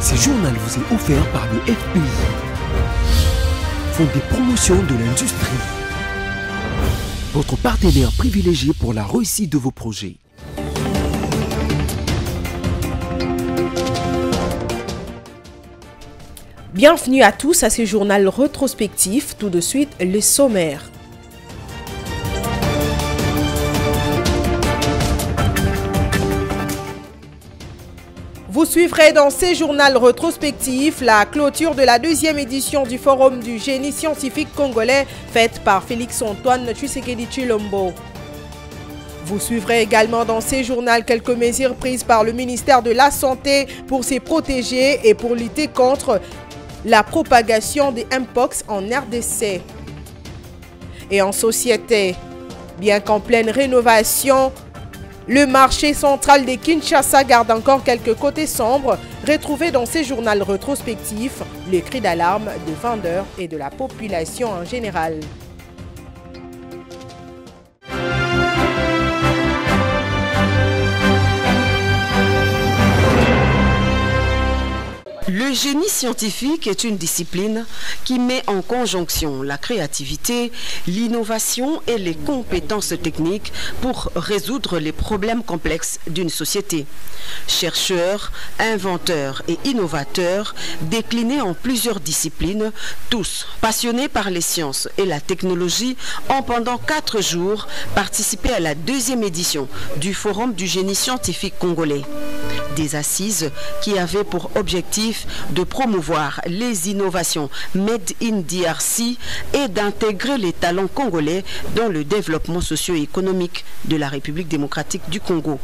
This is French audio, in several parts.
Ce journal vous est offert par le FPI, Fonds de promotion de l'industrie, votre partenaire privilégié pour la réussite de vos projets. Bienvenue à tous à ce journal rétrospectif. Tout de suite, le sommaire. Vous suivrez dans ces journaux rétrospectifs la clôture de la deuxième édition du Forum du génie scientifique congolais faite par Félix-Antoine Tshisekedi Tshilombo. Vous suivrez également dans ces journaux quelques mesures prises par le ministère de la Santé pour se protéger et pour lutter contre la propagation des Mpox en RDC. Et en société, bien qu'en pleine rénovation, le marché central de Kinshasa garde encore quelques côtés sombres. Retrouvez dans ces journaux rétrospectifs le cri d'alarme des vendeurs et de la population en général. Le génie scientifique est une discipline qui met en conjonction la créativité, l'innovation et les compétences techniques pour résoudre les problèmes complexes d'une société. Chercheurs, inventeurs et innovateurs, déclinés en plusieurs disciplines, tous passionnés par les sciences et la technologie, ont pendant 4 jours participé à la deuxième édition du Forum du génie scientifique congolais. Des assises qui avaient pour objectif de promouvoir les innovations Made in DRC et d'intégrer les talents congolais dans le développement socio-économique de la République démocratique du Congo.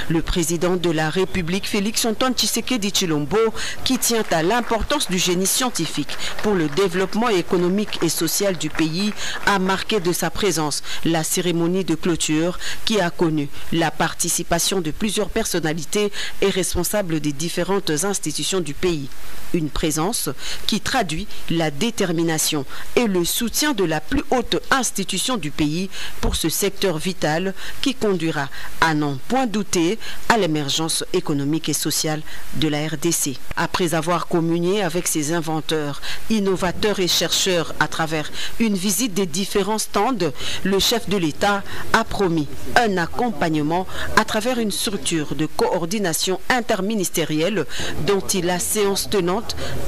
Le président de la République, Félix-Antoine Tshisekedi Tshilombo, qui tient à l'importance du génie scientifique pour le développement économique et social du pays, a marqué de sa présence la cérémonie de clôture qui a connu la participation de plusieurs personnalités et responsables des différentes institutions du pays. Une présence qui traduit la détermination et le soutien de la plus haute institution du pays pour ce secteur vital qui conduira à n'en point douter à l'émergence économique et sociale de la RDC. Après avoir communié avec ses inventeurs, innovateurs et chercheurs à travers une visite des différents stands, le chef de l'État a promis un accompagnement à travers une structure de coordination interministérielle dont il a séance tenante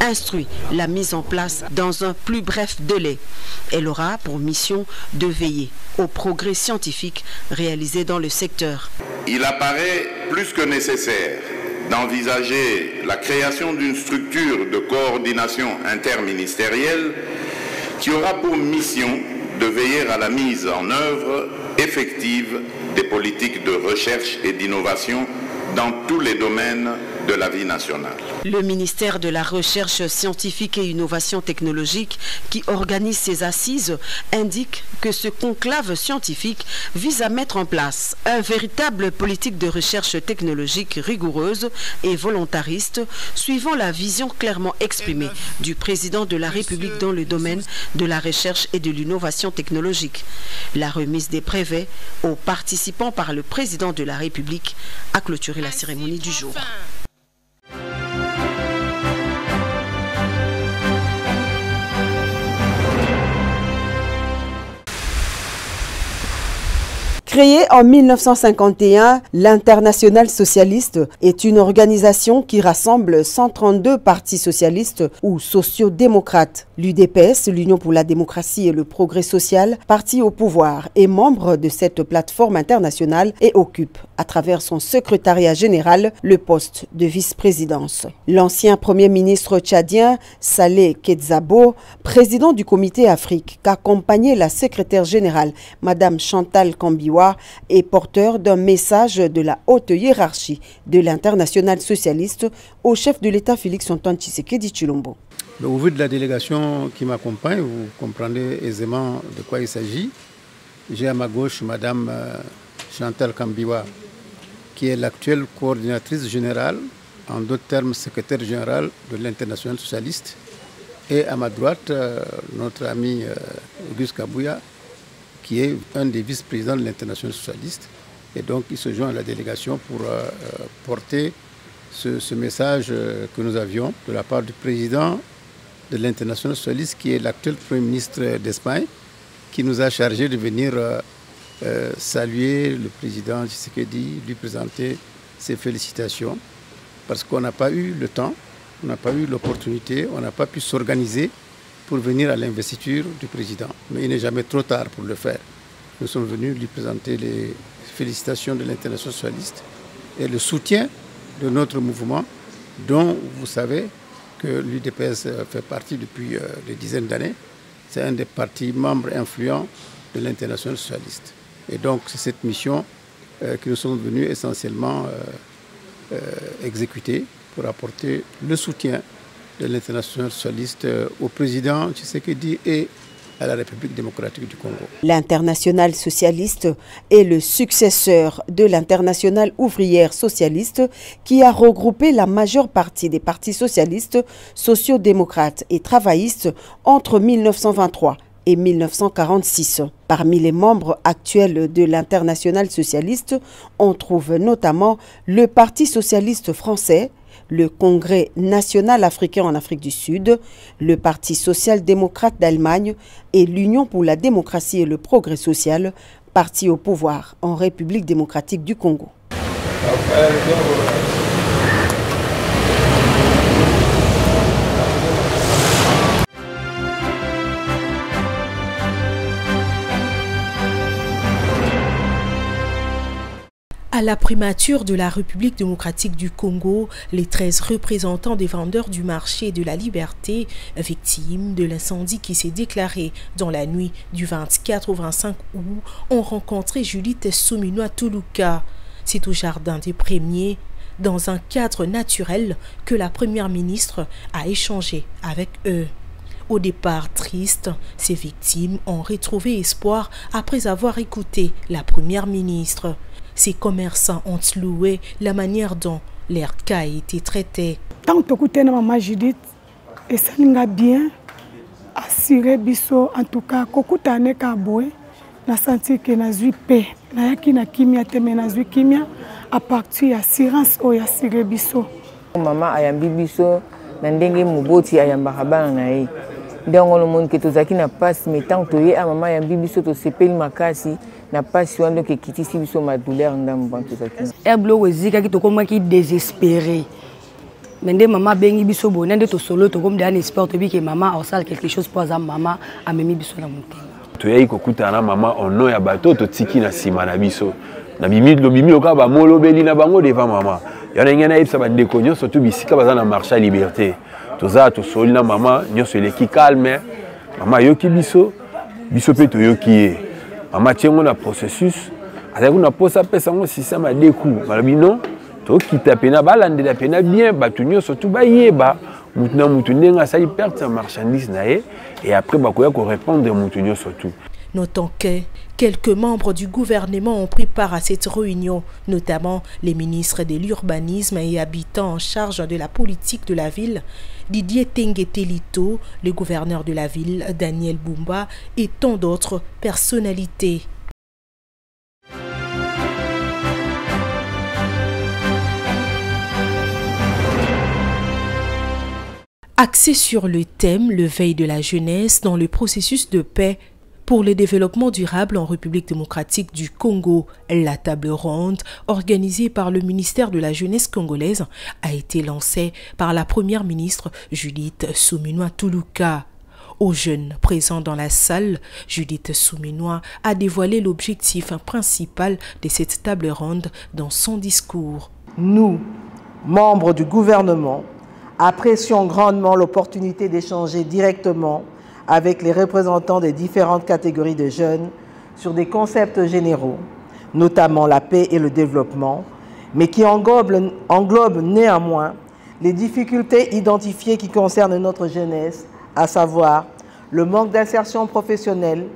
instruit la mise en place dans un plus bref délai. Elle aura pour mission de veiller au progrès scientifique réalisé dans le secteur. Il apparaît plus que nécessaire d'envisager la création d'une structure de coordination interministérielle qui aura pour mission de veiller à la mise en œuvre effective des politiques de recherche et d'innovation dans tous les domaines de la vie nationale. Le ministère de la Recherche scientifique et innovation technologique qui organise ces assises indique que ce conclave scientifique vise à mettre en place une véritable politique de recherche technologique rigoureuse et volontariste suivant la vision clairement exprimée du président de la République dans le domaine de la recherche et de l'innovation technologique. La remise des brevets aux participants par le président de la République a clôturé la cérémonie du jour. Créée en 1951, l'Internationale socialiste est une organisation qui rassemble 132 partis socialistes ou sociodémocrates. L'UDPS, l'Union pour la démocratie et le progrès social, parti au pouvoir, est membre de cette plateforme internationale et occupe, à travers son secrétariat général, le poste de vice-présidence. L'ancien premier ministre tchadien, Saleh Kedzabo, président du comité Afrique, qu'accompagnait la secrétaire générale, Madame Chantal Kambiwa, est porteur d'un message de la haute hiérarchie de l'Internationale socialiste au chef de l'État Félix-Antoine Tshisekedi Tshilombo. Au vu de la délégation qui m'accompagne, vous comprendrez aisément de quoi il s'agit. J'ai à ma gauche Madame Chantal Kambiwa, qui est l'actuelle coordinatrice générale, en d'autres termes secrétaire générale de l'Internationale socialiste. Et à ma droite, notre ami Auguste Kabouya, qui est un des vice-présidents de l'Internationale socialiste. Et donc, il se joint à la délégation pour porter ce message que nous avions de la part du président de l'Internationale socialiste, qui est l'actuel Premier ministre d'Espagne, qui nous a chargé de venir saluer le président Tshisekedi, lui présenter ses félicitations, parce qu'on n'a pas eu le temps, on n'a pas eu l'opportunité, on n'a pas pu s'organiser pour venir à l'investiture du président. Mais il n'est jamais trop tard pour le faire. Nous sommes venus lui présenter les félicitations de l'Internationale socialiste et le soutien de notre mouvement, dont vous savez que l'UDPS fait partie depuis des dizaines d'années. C'est un des partis membres influents de l'Internationale socialiste. Et donc c'est cette mission que nous sommes venus essentiellement exécuter pour apporter le soutien de l'Internationale socialiste au président Tshisekedi et à la République démocratique du Congo. L'Internationale socialiste est le successeur de l'Internationale ouvrière socialiste qui a regroupé la majeure partie des partis socialistes, sociaux-démocrates et travaillistes entre 1923 et 1946. Parmi les membres actuels de l'Internationale socialiste, on trouve notamment le Parti socialiste français, le Congrès national africain en Afrique du Sud, le Parti social-démocrate d'Allemagne et l'Union pour la démocratie et le progrès social, parti au pouvoir en République démocratique du Congo. À la primature de la République démocratique du Congo, les 13 représentants des vendeurs du marché de la liberté, victimes de l'incendie qui s'est déclaré dans la nuit du 24 au 25 août, ont rencontré Judith Suminwa Tuluka. C'est au Jardin des Premiers, dans un cadre naturel, que la première ministre a échangé avec eux. Au départ triste, ces victimes ont retrouvé espoir après avoir écouté la première ministre. Ces commerçants ont loué la manière dont leur cas a été traité. Tant que écouté maman Judith, et ça n'a bien assuré biso en tout cas kokuta ne kaboé, na senti que na zui paix, na yaki na kimia teme na zui kimia à partir assurance o ya assuré biso. Maman ayambi biso na ndenge moboti ayamba habana na ye. Donc le monde que tozaki na passe mais tant que ye a maman ayambi biso to sepeli makasi. Na pas si on que quitter si biso ma douleur ndam bantu zaki. Eblo wezika ki to koma ki désespéré. Mende maman bengi biso bo nende to solo to comme d'un espoir to bi que maman a sal quelque chose pour azam maman a memi biso na mutema. To yai kokuta na maman ono ya bato to tiki na sima na biso. Na bimi loka ba molo beli na bango devant maman. Yana ngena ipsa ba ndeko nyo surtout bisika baza na marché à liberté. To za to soli na maman nyo sele ki calme. Maman yoki biso pe to yoki Maman tient un processus, avec une pose à pesa un système à deux coups. Malabi non, to kita pena balande la pena bien, batunyo surtout bayeba, mutuna mutunenga ça y perd sa marchandise nae et après bakoya ko répondre mutunyo surtout. Notons que quelques membres du gouvernement ont pris part à cette réunion, notamment les ministres de l'urbanisme et habitants en charge de la politique de la ville, Didier Tengetelito, le gouverneur de la ville, Daniel Bumba et tant d'autres personnalités. Axé sur le thème « Le veille de la jeunesse dans le processus de paix », pour le développement durable en République démocratique du Congo, la table ronde, organisée par le ministère de la Jeunesse congolaise, a été lancée par la première ministre Judith Suminwa Tuluka. Aux jeunes présents dans la salle, Judith Suminwa a dévoilé l'objectif principal de cette table ronde dans son discours. Nous, membres du gouvernement, apprécions grandement l'opportunité d'échanger directement avec les représentants des différentes catégories de jeunes sur des concepts généraux, notamment la paix et le développement, mais qui englobent néanmoins les difficultés identifiées qui concernent notre jeunesse, à savoir le manque d'insertion professionnelle,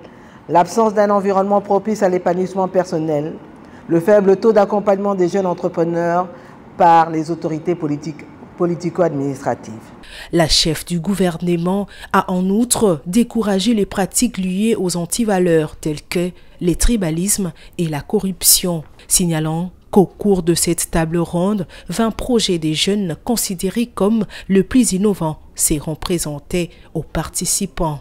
l'absence d'un environnement propice à l'épanouissement personnel, le faible taux d'accompagnement des jeunes entrepreneurs par les autorités politico-administratives. La chef du gouvernement a en outre découragé les pratiques liées aux antivaleurs telles que les tribalismes et la corruption, signalant qu'au cours de cette table ronde, 20 projets des jeunes considérés comme le plus innovant seront présentés aux participants.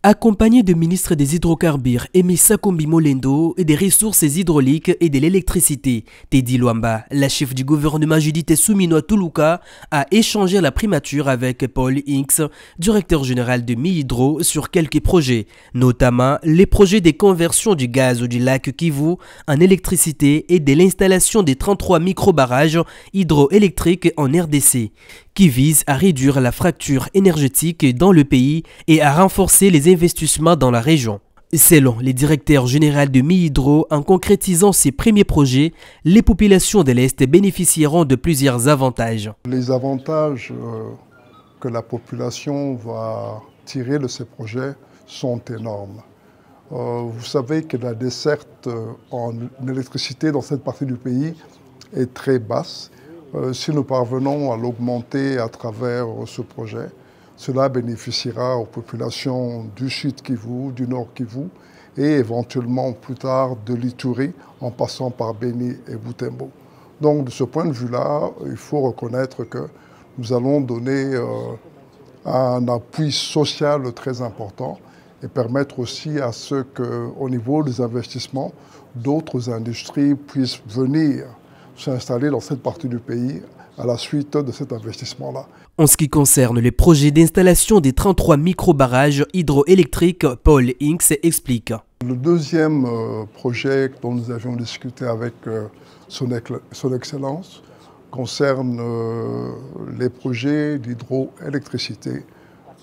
Accompagné du ministre des Hydrocarbures, Aimé Sakombi Molendo, et des Ressources hydrauliques et de l'électricité, Teddy Luamba, la chef du gouvernement Judith Souminoa Toulouka, a échangé la primature avec Paul Inks, directeur général de Mi-Hydro, sur quelques projets, notamment les projets de conversion du gaz du lac Kivu en électricité et de l'installation des 33 micro-barrages hydroélectriques en RDC, qui visent à réduire la fracture énergétique dans le pays et à renforcer les investissements dans la région. Selon le directeur général de Mi-Hydro, en concrétisant ces premiers projets, les populations de l'Est bénéficieront de plusieurs avantages. Les avantages que la population va tirer de ces projets sont énormes. Vous savez que la desserte en électricité dans cette partie du pays est très basse. Si nous parvenons à l'augmenter à travers ce projet, cela bénéficiera aux populations du Sud Kivu, du Nord Kivu et éventuellement plus tard de l'Ituri en passant par Beni et Butembo. Donc de ce point de vue-là, il faut reconnaître que nous allons donner un appui social très important et permettre aussi à ce qu'au niveau des investissements, d'autres industries puissent venir s'installer dans cette partie du pays à la suite de cet investissement-là. En ce qui concerne les projets d'installation des 33 micro-barrages hydroélectriques, Paul Inks explique. Le deuxième projet dont nous avions discuté avec son Excellence concerne les projets d'hydroélectricité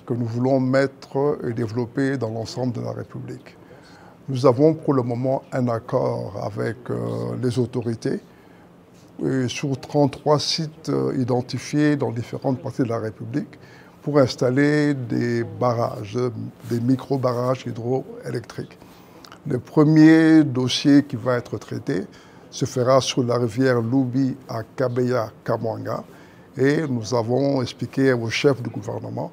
que nous voulons mettre et développer dans l'ensemble de la République. Nous avons pour le moment un accord avec les autorités sur 33 sites identifiés dans différentes parties de la République pour installer des barrages, des micro-barrages hydroélectriques. Le premier dossier qui va être traité se fera sur la rivière Loubi à Kabeya-Kamwanga et nous avons expliqué au chef du gouvernement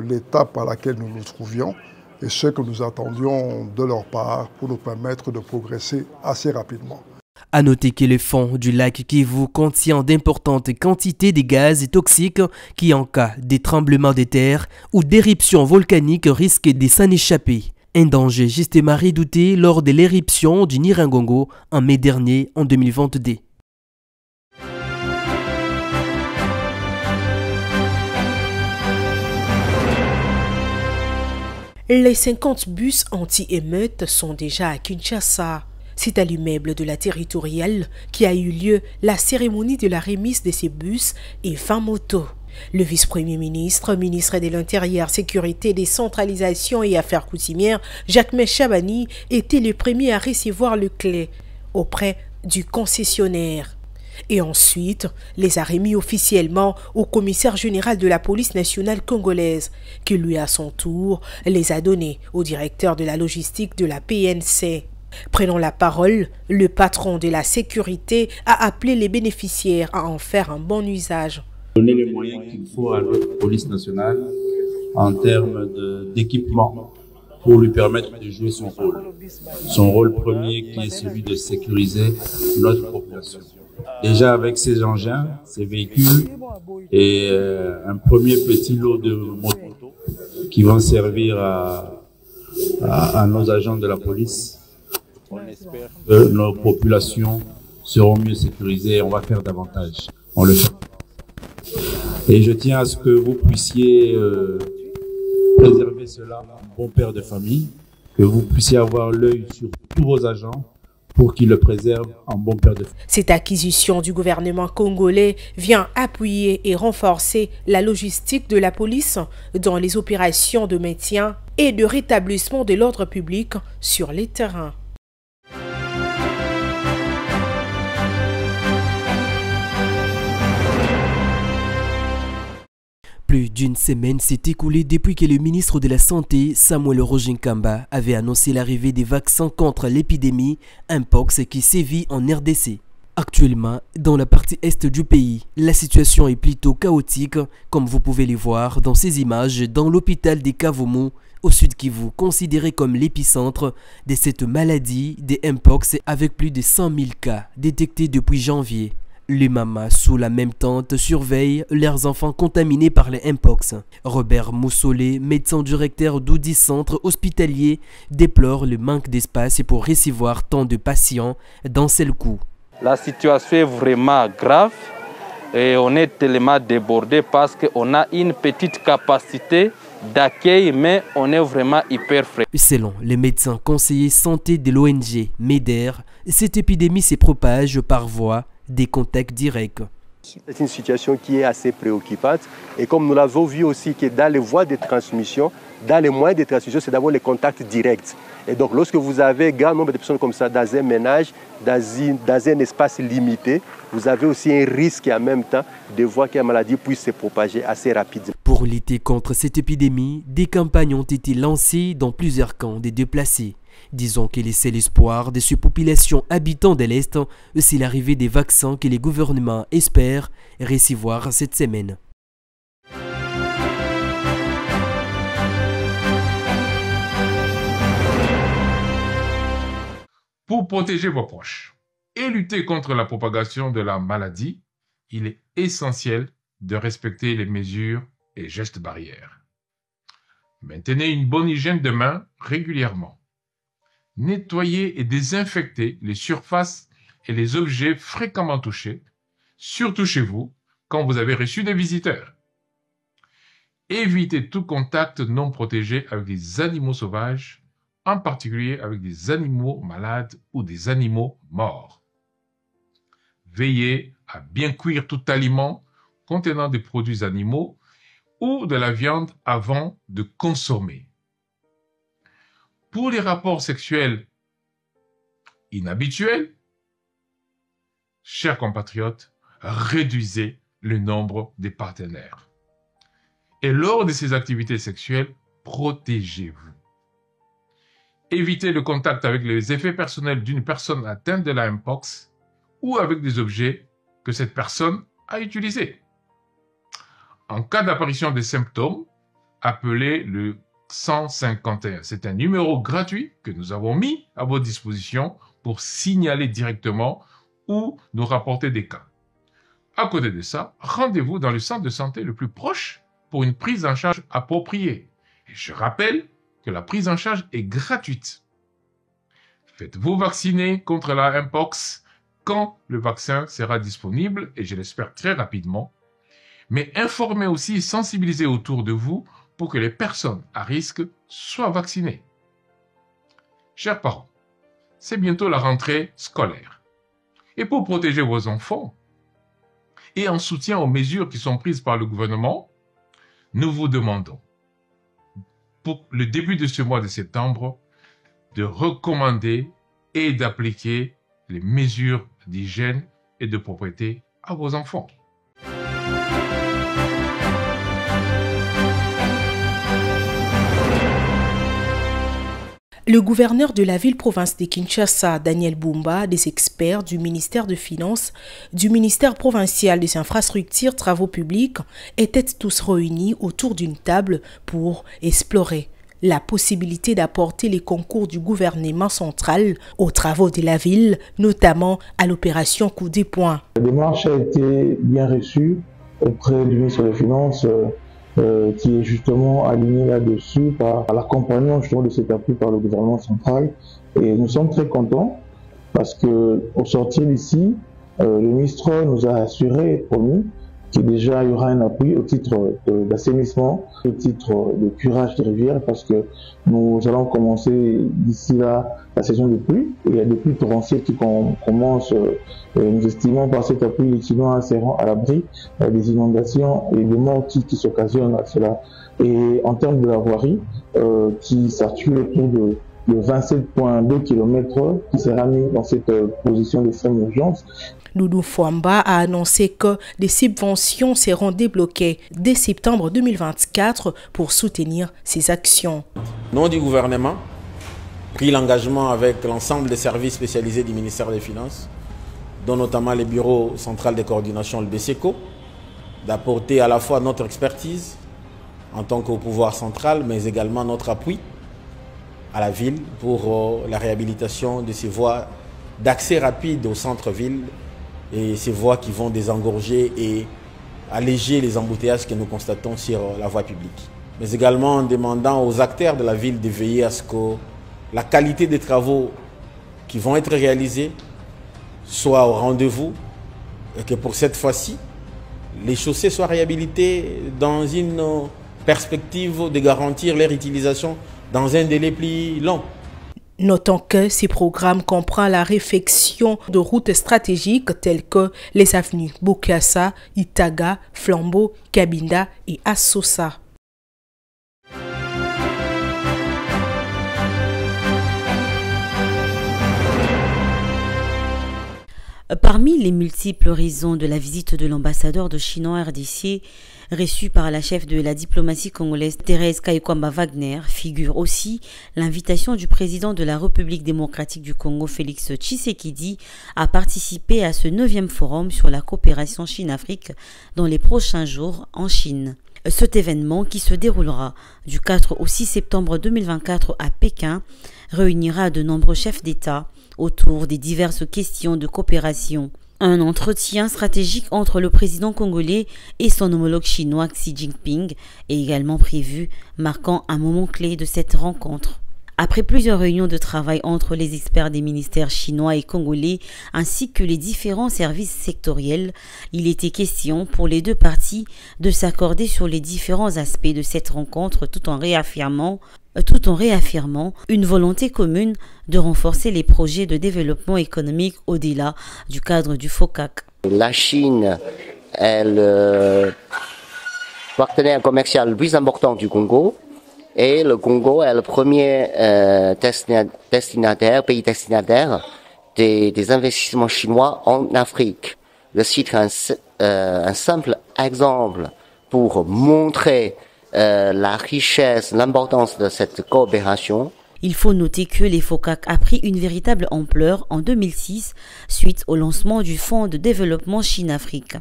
l'étape à laquelle nous nous trouvions et ce que nous attendions de leur part pour nous permettre de progresser assez rapidement. A noter que le fond du lac Kivu contient d'importantes quantités de gaz toxiques qui, en cas de tremblement de terre ou d'éruption volcanique, risquent de s'en échapper. Un danger justement redouté lors de l'éruption du Nyiragongo en mai dernier, en 2022. Les 50 bus anti-émeutes sont déjà à Kinshasa. C'est à l'immeuble de la territoriale qui a eu lieu la cérémonie de la remise de ces bus et 20 motos. Le vice-premier ministre, ministre de l'Intérieur, Sécurité, Décentralisation et Affaires coutumières, Jacques Chabani, était le premier à recevoir le clé auprès du concessionnaire. Et ensuite, les a remis officiellement au commissaire général de la police nationale congolaise, qui lui à son tour les a donnés au directeur de la logistique de la PNC. Prenant la parole, le patron de la sécurité a appelé les bénéficiaires à en faire un bon usage. Donner les moyens qu'il faut à notre police nationale en termes d'équipement pour lui permettre de jouer son rôle. Son rôle premier qui est celui de sécuriser notre population. Déjà avec ces engins, ces véhicules et un premier petit lot de motos qui vont servir à nos agents de la police. On espère que nos populations seront mieux sécurisées et on va faire davantage. On le fait. Et je tiens à ce que vous puissiez préserver cela, bon père de famille, que vous puissiez avoir l'œil sur tous vos agents pour qu'ils le préservent en bon père de famille. Cette acquisition du gouvernement congolais vient appuyer et renforcer la logistique de la police dans les opérations de maintien et de rétablissement de l'ordre public sur les terrains. Plus d'une semaine s'est écoulée depuis que le ministre de la Santé, Samuel Rojinkamba, avait annoncé l'arrivée des vaccins contre l'épidémie Mpox qui sévit en RDC. Actuellement, dans la partie est du pays, la situation est plutôt chaotique, comme vous pouvez les voir dans ces images dans l'hôpital des Kavumu, au Sud Kivu, considéré comme l'épicentre de cette maladie des Mpox avec plus de 100 000 cas détectés depuis janvier. Les mamas sous la même tente surveillent leurs enfants contaminés par les Mpox. Robert Moussolé, médecin directeur d'Oudi Centre hospitalier, déplore le manque d'espace pour recevoir tant de patients d'un seul coup. La situation est vraiment grave et on est tellement débordé parce qu'on a une petite capacité d'accueil, mais on est vraiment hyper frais. Selon les médecins conseillers santé de l'ONG MEDER, cette épidémie se propage par voie des contacts directs. C'est une situation qui est assez préoccupante et comme nous l'avons vu aussi que dans les voies de transmission, dans les moyens de transmission, c'est d'abord les contacts directs. Et donc lorsque vous avez un grand nombre de personnes comme ça dans un ménage, dans un espace limité, vous avez aussi un risque en même temps de voir que la maladie puisse se propager assez rapidement. Pour lutter contre cette épidémie, des campagnes ont été lancées dans plusieurs camps des déplacés. Disons que c'est l'espoir de ces populations habitant de l'Est, c'est l'arrivée des vaccins que les gouvernements espèrent recevoir cette semaine. Pour protéger vos proches et lutter contre la propagation de la maladie, il est essentiel de respecter les mesures et gestes barrières. Maintenez une bonne hygiène de main régulièrement. Nettoyez et désinfectez les surfaces et les objets fréquemment touchés, surtout chez vous, quand vous avez reçu des visiteurs. Évitez tout contact non protégé avec des animaux sauvages, en particulier avec des animaux malades ou des animaux morts. Veillez à bien cuire tout aliment contenant des produits animaux ou de la viande avant de consommer. Pour les rapports sexuels inhabituels, chers compatriotes, réduisez le nombre des partenaires. Et lors de ces activités sexuelles, protégez-vous. Évitez le contact avec les effets personnels d'une personne atteinte de la Mpox ou avec des objets que cette personne a utilisés. En cas d'apparition des symptômes, appelez le 151. C'est un numéro gratuit que nous avons mis à votre disposition pour signaler directement ou nous rapporter des cas. À côté de ça, rendez-vous dans le centre de santé le plus proche pour une prise en charge appropriée. Et je rappelle que la prise en charge est gratuite. Faites-vous vacciner contre la Mpox quand le vaccin sera disponible, et je l'espère très rapidement. Mais informez aussi et sensibilisez autour de vous pour que les personnes à risque soient vaccinées. Chers parents, c'est bientôt la rentrée scolaire. Et pour protéger vos enfants, et en soutien aux mesures qui sont prises par le gouvernement, nous vous demandons, pour le début de ce mois de septembre, de recommander et d'appliquer les mesures d'hygiène et de propreté à vos enfants. Le gouverneur de la ville-province de Kinshasa, Daniel Bumba, des experts du ministère de Finances, du ministère provincial des infrastructures, travaux publics, étaient tous réunis autour d'une table pour explorer la possibilité d'apporter les concours du gouvernement central aux travaux de la ville, notamment à l'opération Coup des Points. La démarche a été bien reçue auprès du ministre des Finances, qui est justement aligné là-dessus par l'accompagnement justement de cet appui par le gouvernement central. Et nous sommes très contents parce que au sortir d'ici, le ministre nous a assuré, promis, qu'il déjà il y aura un appui au titre d'assainissement, au titre de curage des rivières, parce que nous allons commencer d'ici là la saison de pluie, et il y a des pluies torrentielles qui commencent. Nous estimons par cet appui les Chinois seront à l'abri des inondations et des morts qui s'occasionnent à cela. Et en termes de la voirie, qui s'articule autour de 27,2 km qui sera mis dans cette position d'extrême urgence. Doudou Fouamba a annoncé que des subventions seront débloquées dès septembre 2024 pour soutenir ces actions. Au nom du gouvernement, pris l'engagement avec l'ensemble des services spécialisés du ministère des Finances dont notamment le bureau central de coordination, le BCECO, d'apporter à la fois notre expertise en tant qu'au pouvoir central, mais également notre appui à la ville pour la réhabilitation de ces voies d'accès rapide au centre-ville et ces voies qui vont désengorger et alléger les embouteillages que nous constatons sur la voie publique. Mais également en demandant aux acteurs de la ville de veiller à ce que la qualité des travaux qui vont être réalisés soit au rendez-vous et que pour cette fois-ci, les chaussées soient réhabilitées dans une perspective de garantir leur utilisation dans un délai plus long. Notons que ces programmes comprennent la réfection de routes stratégiques telles que les avenues Bokassa, Itaga, Flambeau, Cabinda et Assosa. Parmi les multiples raisons de la visite de l'ambassadeur de Chine en RDC, reçu par la chef de la diplomatie congolaise Thérèse Kayikwamba Wagner, figure aussi l'invitation du président de la République démocratique du Congo, Félix Tshisekedi, à participer à ce 9e forum sur la coopération Chine-Afrique dans les prochains jours en Chine. Cet événement, qui se déroulera du 4 au 6 septembre 2024 à Pékin, réunira de nombreux chefs d'État autour des diverses questions de coopération. Un entretien stratégique entre le président congolais et son homologue chinois Xi Jinping est également prévu, marquant un moment clé de cette rencontre. Après plusieurs réunions de travail entre les experts des ministères chinois et congolais ainsi que les différents services sectoriels, il était question pour les deux parties de s'accorder sur les différents aspects de cette rencontre tout en réaffirmant une volonté commune de renforcer les projets de développement économique au-delà du cadre du FOCAC. La Chine est le partenaire commercial le plus important du Congo et le Congo est le premier pays destinataire des investissements chinois en Afrique. Le site est un simple exemple pour montrer la richesse, l'importance de cette coopération. Il faut noter que les FOCAC a pris une véritable ampleur en 2006 suite au lancement du Fonds de développement Chine-Afrique.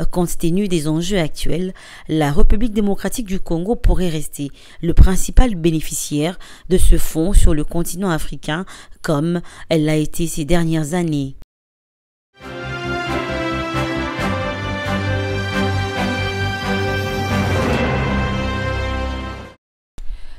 Compte tenu des enjeux actuels, la République démocratique du Congo pourrait rester le principal bénéficiaire de ce fonds sur le continent africain comme elle l'a été ces dernières années.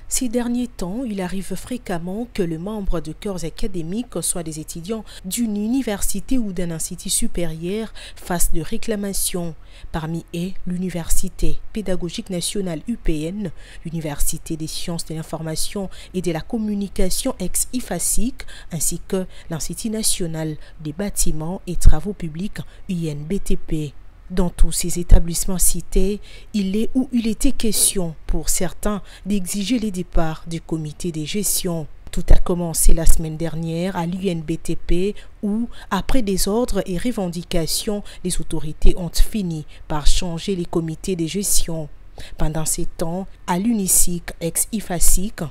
Ces derniers temps, il arrive fréquemment que les membres de corps académiques, soit des étudiants d'une université ou d'un institut supérieur, fassent des réclamations. Parmi eux, l'Université pédagogique nationale UPN, l'Université des sciences de l'information et de la communication ex-IFASIC, ainsi que l'Institut national des bâtiments et travaux publics UNBTP. Dans tous ces établissements cités, il était question pour certains d'exiger les départs du comité de gestion. Tout a commencé la semaine dernière à l'UNBTP où, après des ordres et revendications, les autorités ont fini par changer les comités de gestion. Pendant ces temps, à l'UNICIC ex-IFASIC,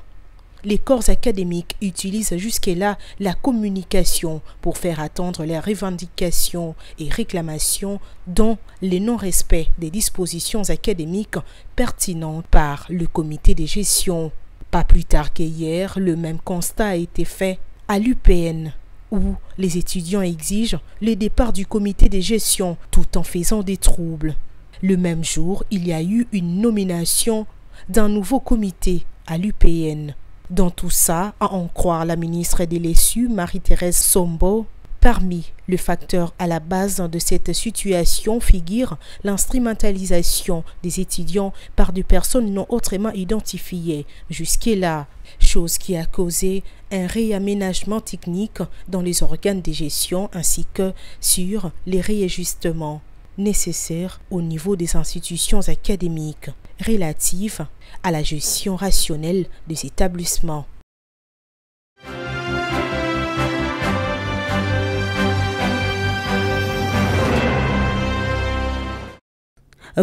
les corps académiques utilisent jusque-là la communication pour faire attendre les revendications et réclamations dont le non-respect des dispositions académiques pertinentes par le comité de gestion. Pas plus tard qu'hier, le même constat a été fait à l'UPN, où les étudiants exigent le départ du comité de gestion tout en faisant des troubles. Le même jour, il y a eu une nomination d'un nouveau comité à l'UPN. Dans tout ça, à en croire la ministre des l'ESU, Marie-Thérèse Sombo, parmi les facteurs à la base de cette situation figure l'instrumentalisation des étudiants par des personnes non autrement identifiées jusque-là, chose qui a causé un réaménagement technique dans les organes de gestion ainsi que sur les réajustements nécessaires au niveau des institutions académiques relatives à la gestion rationnelle des établissements.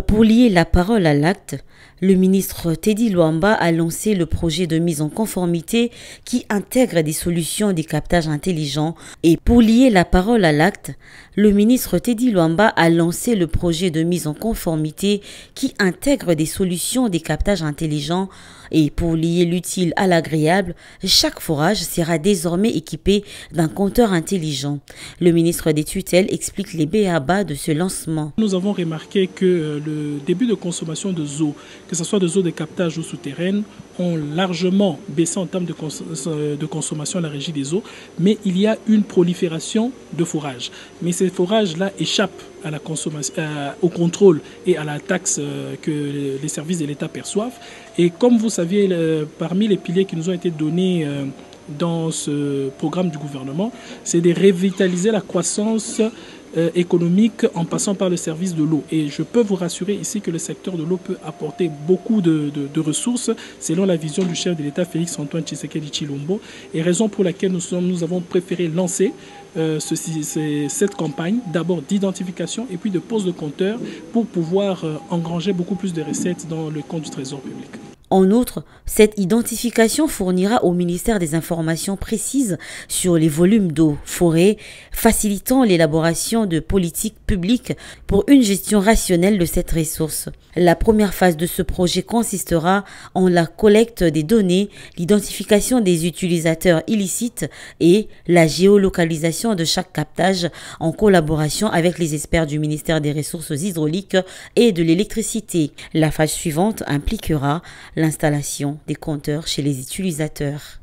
Pour lier la parole à l'acte, le ministre Teddy Luamba a lancé le projet de mise en conformité qui intègre des solutions des captages intelligents. Et pour lier la parole à l'acte, le ministre Teddy Luamba a lancé le projet de mise en conformité qui intègre des solutions des captages intelligents. Et pour lier l'utile à l'agréable, chaque forage sera désormais équipé d'un compteur intelligent. Le ministre des tutelles explique les b.a.-ba de ce lancement. Nous avons remarqué que le début de consommation de eau, que ce soit des eaux de captage ou souterraines, ont largement baissé en termes de consommation à la régie des eaux, mais il y a une prolifération de forages. Mais ces forages-là échappent à la consommation, au contrôle et à la taxe que les services de l'État perçoivent. Et comme vous saviez, parmi les piliers qui nous ont été donnés dans ce programme du gouvernement, c'est de revitaliser la croissance économique en passant par le service de l'eau. Et je peux vous rassurer ici que le secteur de l'eau peut apporter beaucoup de ressources selon la vision du chef de l'État Félix-Antoine Tshisekedi Tshilombo, et raison pour laquelle nous avons préféré lancer cette campagne d'abord d'identification et puis de pose de compteurs pour pouvoir engranger beaucoup plus de recettes dans le compte du Trésor public. En outre, cette identification fournira au ministère des informations précises sur les volumes d'eau, forêt, facilitant l'élaboration de politiques publiques pour une gestion rationnelle de cette ressource. La première phase de ce projet consistera en la collecte des données, l'identification des utilisateurs illicites et la géolocalisation de chaque captage en collaboration avec les experts du ministère des Ressources hydrauliques et de l'électricité. La phase suivante impliquera l'installation des compteurs chez les utilisateurs.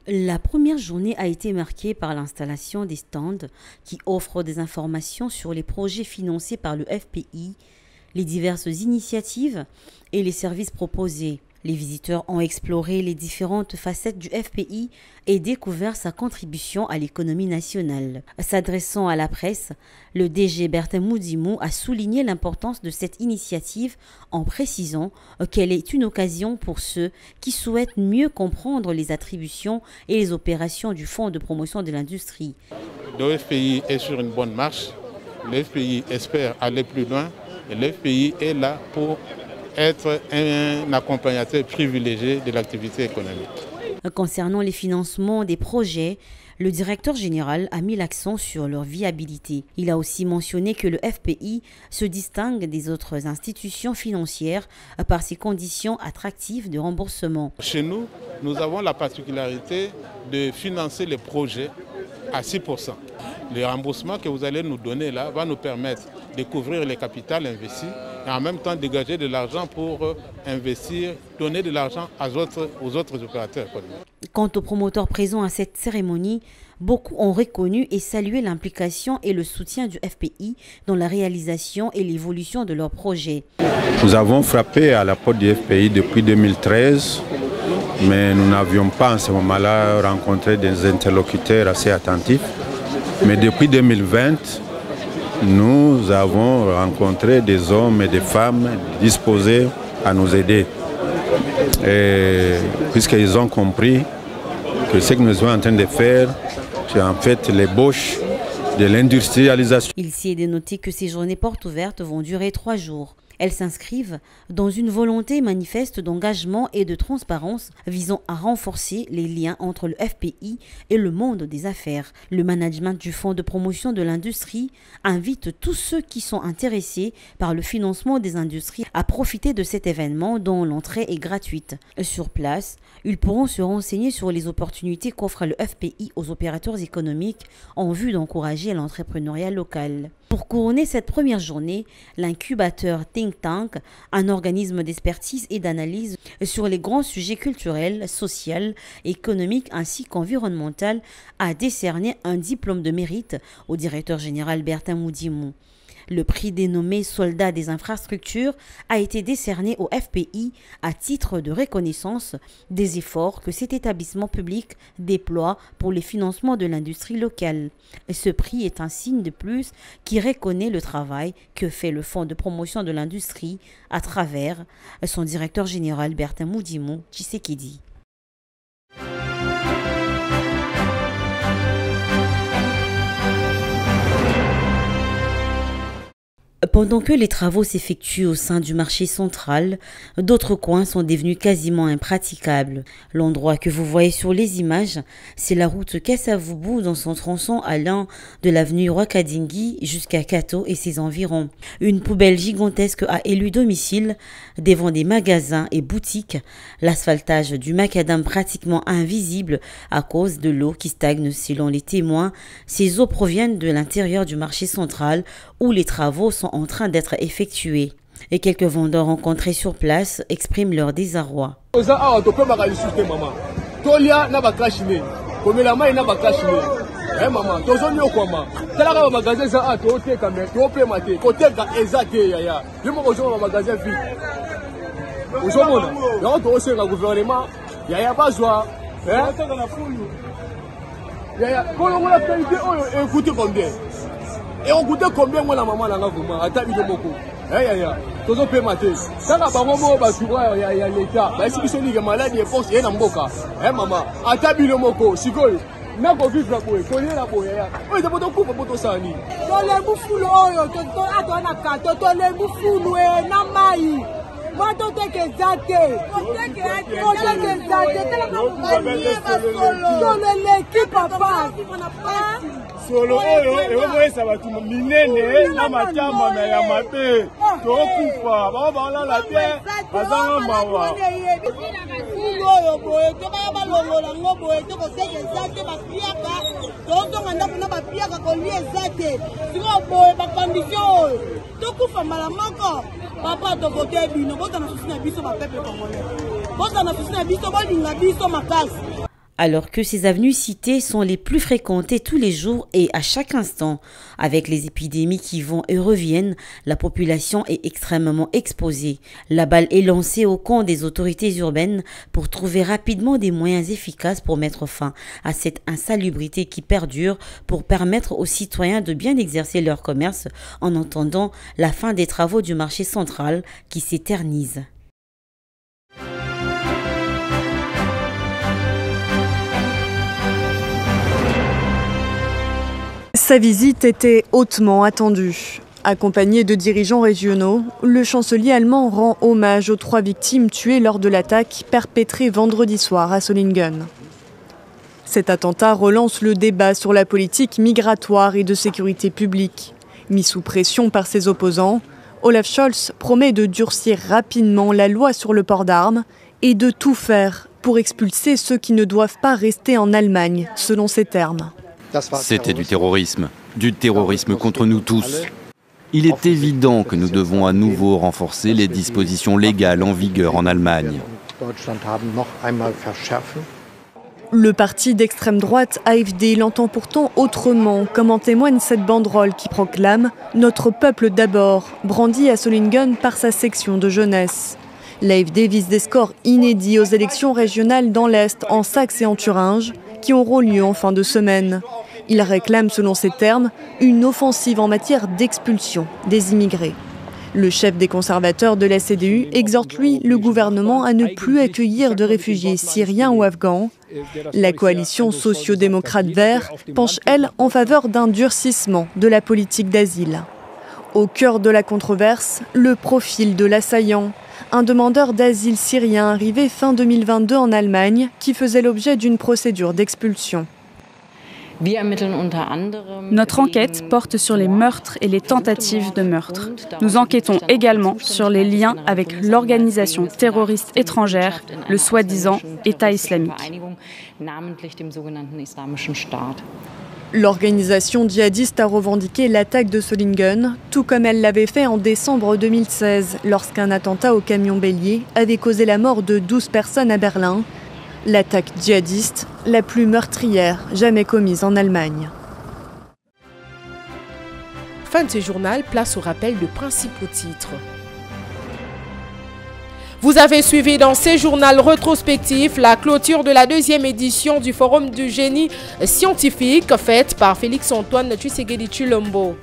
La première journée a été marquée par l'installation des stands qui offrent des informations sur les projets financés par le FPI, les diverses initiatives et les services proposés. Les visiteurs ont exploré les différentes facettes du FPI et découvert sa contribution à l'économie nationale. S'adressant à la presse, le DG Bertin Moudimou a souligné l'importance de cette initiative en précisant qu'elle est une occasion pour ceux qui souhaitent mieux comprendre les attributions et les opérations du Fonds de promotion de l'industrie. Le FPI est sur une bonne marche, le FPI espère aller plus loin et le FPI est là pour être un accompagnateur privilégié de l'activité économique. Concernant les financements des projets, le directeur général a mis l'accent sur leur viabilité. Il a aussi mentionné que le FPI se distingue des autres institutions financières par ses conditions attractives de remboursement. Chez nous, nous avons la particularité de financer les projets à 6%. Le remboursement que vous allez nous donner là va nous permettre de couvrir les capitales investis et en même temps dégager de l'argent pour investir, donner de l'argent aux autres opérateurs économiques. Quant aux promoteurs présents à cette cérémonie, beaucoup ont reconnu et salué l'implication et le soutien du FPI dans la réalisation et l'évolution de leurs projets. Nous avons frappé à la porte du FPI depuis 2013, mais nous n'avions pas en ce moment-là rencontré des interlocuteurs assez attentifs. Mais depuis 2020, nous avons rencontré des hommes et des femmes disposés à nous aider. Et puisqu'ils ont compris que ce que nous sommes en train de faire, c'est en fait l'ébauche de l'industrialisation. Il s'y est dénoté que ces journées portes ouvertes vont durer 3 jours. Elles s'inscrivent dans une volonté manifeste d'engagement et de transparence visant à renforcer les liens entre le FPI et le monde des affaires. Le management du Fonds de promotion de l'industrie invite tous ceux qui sont intéressés par le financement des industries à profiter de cet événement dont l'entrée est gratuite. Sur place, ils pourront se renseigner sur les opportunités qu'offre le FPI aux opérateurs économiques en vue d'encourager l'entrepreneuriat local. Pour couronner cette première journée, l'incubateur Think Tank, un organisme d'expertise et d'analyse sur les grands sujets culturels, sociaux, économiques ainsi qu'environnementaux, a décerné un diplôme de mérite au directeur général Bertin Moudimou. Le prix dénommé Soldat des infrastructures a été décerné au FPI à titre de reconnaissance des efforts que cet établissement public déploie pour le financement de l'industrie locale. Ce prix est un signe de plus qui reconnaît le travail que fait le Fonds de promotion de l'industrie à travers son directeur général Bertin Moudimou Tshisekedi. Pendant que les travaux s'effectuent au sein du marché central, d'autres coins sont devenus quasiment impraticables. L'endroit que vous voyez sur les images, c'est la route Kasavubu dans son tronçon allant de l'avenue Rwakadingi jusqu'à Kato et ses environs. Une poubelle gigantesque a élu domicile devant des magasins et boutiques. L'asphaltage du macadam pratiquement invisible à cause de l'eau qui stagne selon les témoins. Ces eaux proviennent de l'intérieur du marché central où les travaux sont en train d'être effectués. Et quelques vendeurs rencontrés sur place expriment leur désarroi. Et on coûtait combien moi la maman là vraiment à tabi de beaucoup. Tozo pe maté. Ça na bango mo ba suwa ya l'état. Ba si biso ni malade et force et na mboka. Maman, à tabi de moko sikoyo. Na ko vivre la boye, ko la boye ya. O de boto ku boto sani. To le bufulo oyo to atona ka to le bufulo e na mai. Moi to te ke zate. To te ke zate. Tela na solo l'équipe papa. Solo oyo ewoyesa bato minene na matamba na ya mabe tokufa baolala te bazanga mawa oyo boye tokaya balongola ngo boye tokoseka eza te bapiaka tozonga ndako na bapiaka kolia eza te siko boye bakondisio oyo tokufa mbala moko papa tokote bino botana susi na biso bapeple congolais botana susi na biso bolinga biso makasi. Alors que ces avenues citées sont les plus fréquentées tous les jours et à chaque instant. Avec les épidémies qui vont et reviennent, la population est extrêmement exposée. La balle est lancée au camp des autorités urbaines pour trouver rapidement des moyens efficaces pour mettre fin à cette insalubrité qui perdure, pour permettre aux citoyens de bien exercer leur commerce en attendant la fin des travaux du marché central qui s'éternisent. Sa visite était hautement attendue. Accompagné de dirigeants régionaux, le chancelier allemand rend hommage aux 3 victimes tuées lors de l'attaque perpétrée vendredi soir à Solingen. Cet attentat relance le débat sur la politique migratoire et de sécurité publique. Mis sous pression par ses opposants, Olaf Scholz promet de durcir rapidement la loi sur le port d'armes et de tout faire pour expulser ceux qui ne doivent pas rester en Allemagne, selon ses termes. C'était du terrorisme contre nous tous. Il est évident que nous devons à nouveau renforcer les dispositions légales en vigueur en Allemagne. Le parti d'extrême droite AfD l'entend pourtant autrement, comme en témoigne cette banderole qui proclame « Notre peuple d'abord », brandie à Solingen par sa section de jeunesse. L'AfD vise des scores inédits aux élections régionales dans l'Est, en Saxe et en Thuringe, qui auront lieu en fin de semaine. Il réclame, selon ses termes, une offensive en matière d'expulsion des immigrés. Le chef des conservateurs de la CDU exhorte, lui, le gouvernement à ne plus accueillir de réfugiés syriens ou afghans. La coalition socio-démocrate vert penche, elle, en faveur d'un durcissement de la politique d'asile. Au cœur de la controverse, le profil de l'assaillant. Un demandeur d'asile syrien arrivé fin 2022 en Allemagne qui faisait l'objet d'une procédure d'expulsion. Notre enquête porte sur les meurtres et les tentatives de meurtre. Nous enquêtons également sur les liens avec l'organisation terroriste étrangère, le soi-disant État islamique. L'organisation djihadiste a revendiqué l'attaque de Solingen, tout comme elle l'avait fait en décembre 2016, lorsqu'un attentat au camion bélier avait causé la mort de 12 personnes à Berlin. L'attaque djihadiste la plus meurtrière jamais commise en Allemagne. Fin de ce journal, place au rappel de principaux titres. Vous avez suivi dans ce journal rétrospectif la clôture de la 2e édition du Forum du génie scientifique faite par Félix-Antoine Tshisekedi Tshilombo.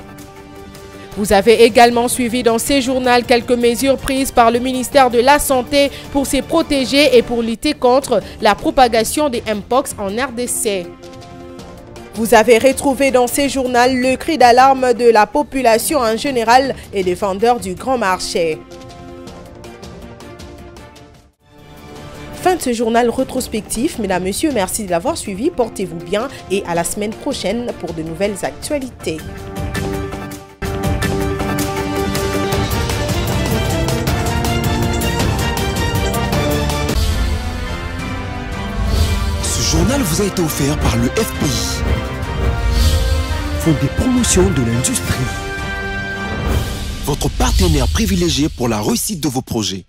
Vous avez également suivi dans ce journal quelques mesures prises par le ministère de la Santé pour se protéger et pour lutter contre la propagation des Mpox en RDC. Vous avez retrouvé dans ces journaux le cri d'alarme de la population en général et des vendeurs du grand marché. Fin de ce journal rétrospectif. Mesdames, Messieurs, merci de l'avoir suivi. Portez-vous bien et à la semaine prochaine pour de nouvelles actualités. Ce journal vous a été offert par le FPI, Fonds des promotions de l'industrie, votre partenaire privilégié pour la réussite de vos projets.